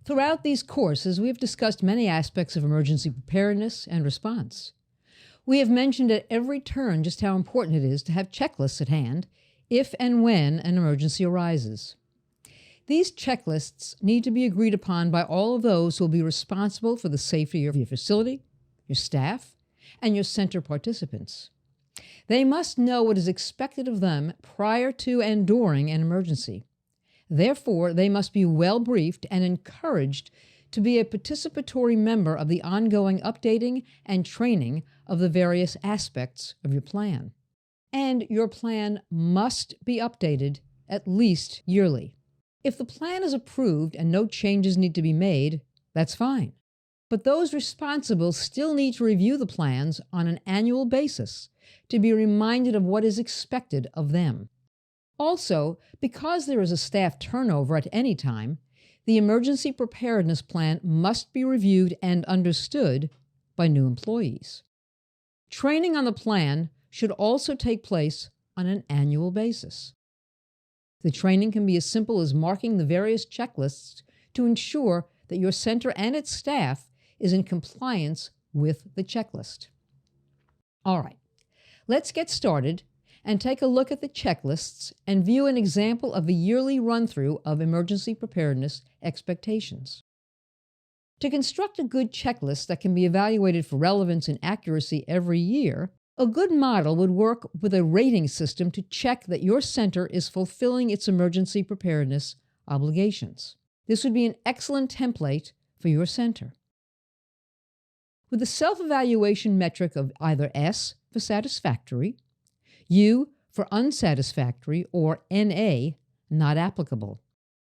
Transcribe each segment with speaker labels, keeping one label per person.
Speaker 1: Throughout these courses, we have discussed many aspects of emergency preparedness and response. We have mentioned at every turn just how important it is to have checklists at hand if and when an emergency arises. These checklists need to be agreed upon by all of those who will be responsible for the safety of your facility, your staff, and your center participants. They must know what is expected of them prior to and during an emergency. Therefore, they must be well briefed and encouraged to be a participatory member of the ongoing updating and training of the various aspects of your plan. And your plan must be updated at least yearly. If the plan is approved and no changes need to be made, that's fine. But those responsible still need to review the plans on an annual basis to be reminded of what is expected of them. Also, because there is a staff turnover at any time, the emergency preparedness plan must be reviewed and understood by new employees. Training on the plan should also take place on an annual basis. The training can be as simple as marking the various checklists to ensure that your center and its staff is in compliance with the checklist. All right, let's get started and take a look at the checklists and view an example of a yearly run-through of emergency preparedness expectations. To construct a good checklist that can be evaluated for relevance and accuracy every year, a good model would work with a rating system to check that your center is fulfilling its emergency preparedness obligations. This would be an excellent template for your center. With a self-evaluation metric of either S for satisfactory, U for unsatisfactory, or NA, not applicable.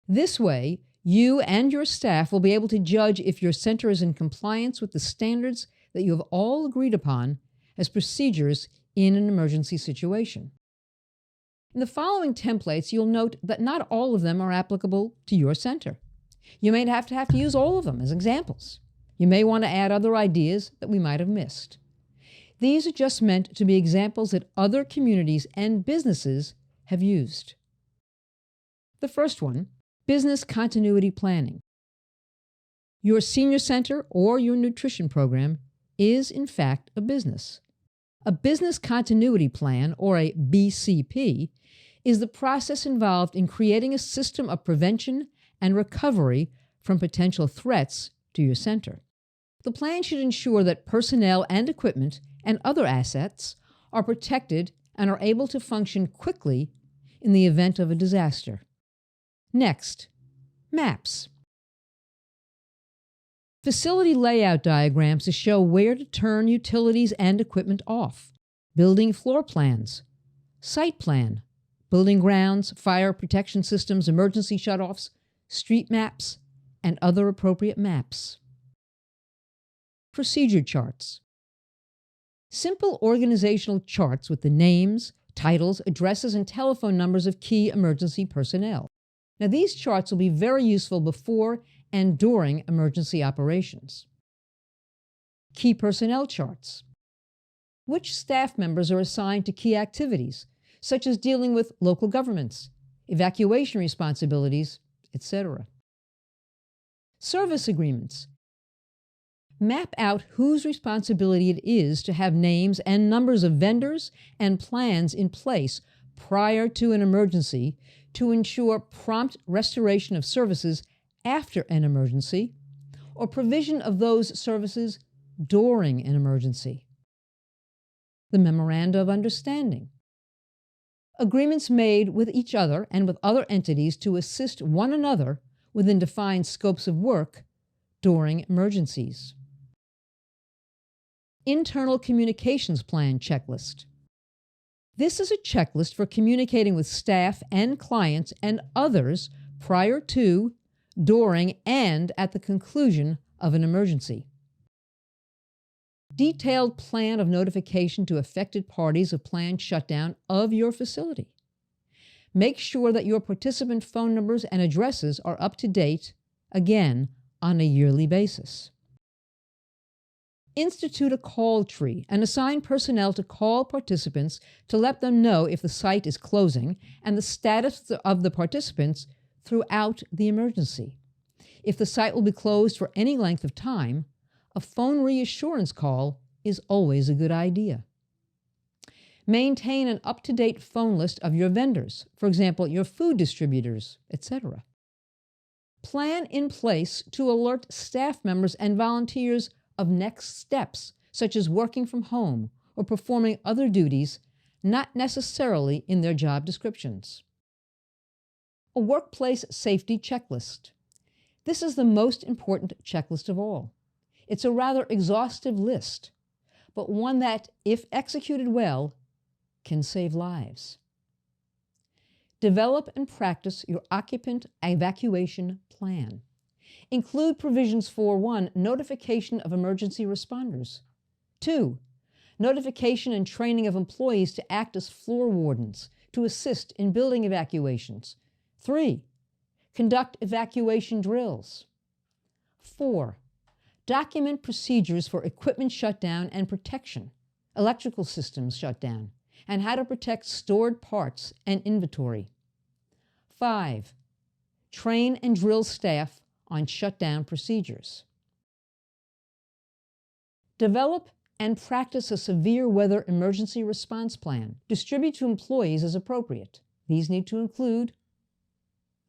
Speaker 1: This way, you and your staff will be able to judge if your center is in compliance with the standards that you have all agreed upon as procedures in an emergency situation. In the following templates, you'll note that not all of them are applicable to your center. You may have to use all of them as examples. You may want to add other ideas that we might have missed. These are just meant to be examples that other communities and businesses have used. The first one, business continuity planning. Your senior center or your nutrition program is, in fact, a business. A business continuity plan, or a BCP, is the process involved in creating a system of prevention and recovery from potential threats to your center. The plan should ensure that personnel and equipment and other assets are protected and are able to function quickly in the event of a disaster. Next, maps. Facility layout diagrams to show where to turn utilities and equipment off. Building floor plans, site plan, building grounds, fire protection systems, emergency shutoffs, street maps, and other appropriate maps. Procedure charts. Simple organizational charts with the names, titles, addresses, and telephone numbers of key emergency personnel. Now, these charts will be very useful before and during emergency operations. Key personnel charts. Which staff members are assigned to key activities, such as dealing with local governments, evacuation responsibilities, etc. Service agreements. Map out whose responsibility it is to have names and numbers of vendors and plans in place prior to an emergency to ensure prompt restoration of services after an emergency or provision of those services during an emergency. The Memoranda of Understanding. Agreements made with each other and with other entities to assist one another within defined scopes of work during emergencies. Internal Communications Plan Checklist. This is a checklist for communicating with staff and clients and others prior to, during, and at the conclusion of an emergency. Detailed plan of notification to affected parties of planned shutdown of your facility. Make sure that your participant phone numbers and addresses are up to date, again, on a yearly basis. Institute a call tree and assign personnel to call participants to let them know if the site is closing and the status of the participants throughout the emergency. If the site will be closed for any length of time, a phone reassurance call is always a good idea. Maintain an up-to-date phone list of your vendors, for example, your food distributors, etc. Plan in place to alert staff members and volunteers of next steps, such as working from home or performing other duties not necessarily in their job descriptions. A workplace safety checklist. This is the most important checklist of all. It's a rather exhaustive list, but one that, if executed well, can save lives. Develop and practice your occupant evacuation plan. Include provisions for 1. Notification of emergency responders. 2. Notification and training of employees to act as floor wardens to assist in building evacuations. 3. Conduct evacuation drills. 4. Document procedures for equipment shutdown and protection, electrical systems shutdown, and how to protect stored parts and inventory. 5. Train and drill staff on shutdown procedures. Develop and practice a severe weather emergency response plan. Distribute to employees as appropriate. These need to include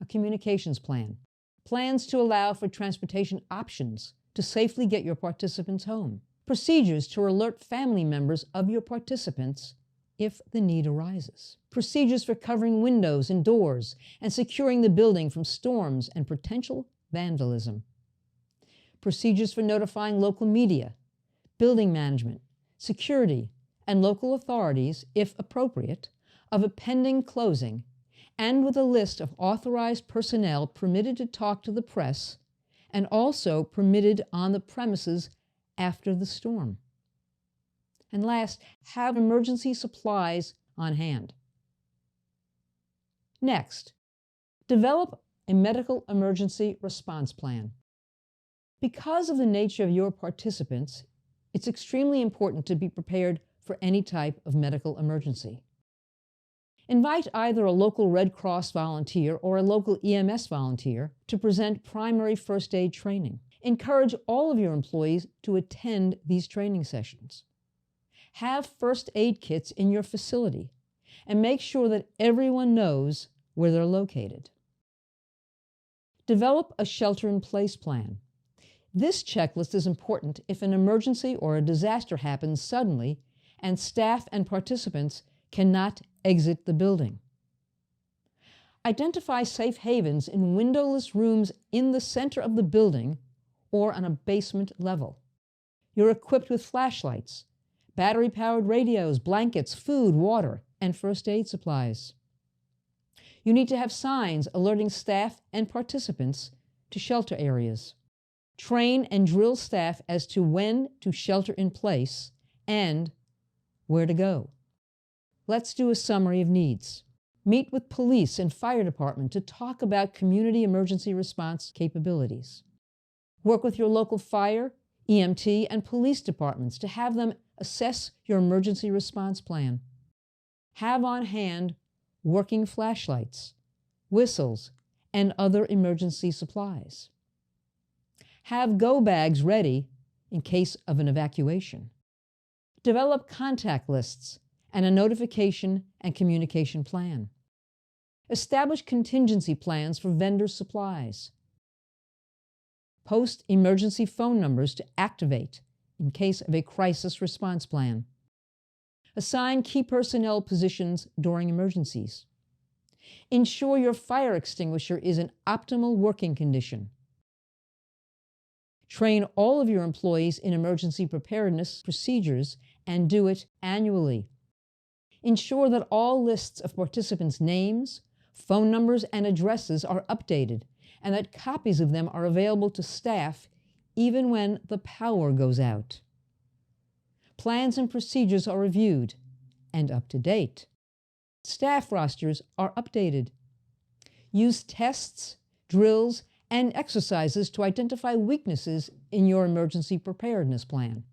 Speaker 1: a communications plan, plans to allow for transportation options to safely get your participants home, procedures to alert family members of your participants if the need arises, procedures for covering windows and doors and securing the building from storms and potential vandalism, procedures for notifying local media, building management, security, and local authorities, if appropriate, of a pending closing, and with a list of authorized personnel permitted to talk to the press and also permitted on the premises after the storm. And last, have emergency supplies on hand. Next, develop a medical emergency response plan. Because of the nature of your participants, it's extremely important to be prepared for any type of medical emergency. Invite either a local Red Cross volunteer or a local EMS volunteer to present primary first aid training. Encourage all of your employees to attend these training sessions. Have first aid kits in your facility and make sure that everyone knows where they're located. Develop a shelter-in-place plan. This checklist is important if an emergency or a disaster happens suddenly and staff and participants cannot exit the building. Identify safe havens in windowless rooms in the center of the building or on a basement level. You're equipped with flashlights, battery-powered radios, blankets, food, water, and first aid supplies. You need to have signs alerting staff and participants to shelter areas. Train and drill staff as to when to shelter in place and where to go. Let's do a summary of needs. Meet with police and fire department to talk about community emergency response capabilities. Work with your local fire, EMT, and police departments to have them assess your emergency response plan. Have on hand working flashlights, whistles, and other emergency supplies. Have go bags ready in case of an evacuation. Develop contact lists and a notification and communication plan. Establish contingency plans for vendor supplies. Post emergency phone numbers to activate in case of a crisis response plan. Assign key personnel positions during emergencies. Ensure your fire extinguisher is in optimal working condition. Train all of your employees in emergency preparedness procedures and do it annually. Ensure that all lists of participants' names, phone numbers, and addresses are updated, and that copies of them are available to staff even when the power goes out. Plans and procedures are reviewed and up to date. Staff rosters are updated. Use tests, drills, and exercises to identify weaknesses in your emergency preparedness plan.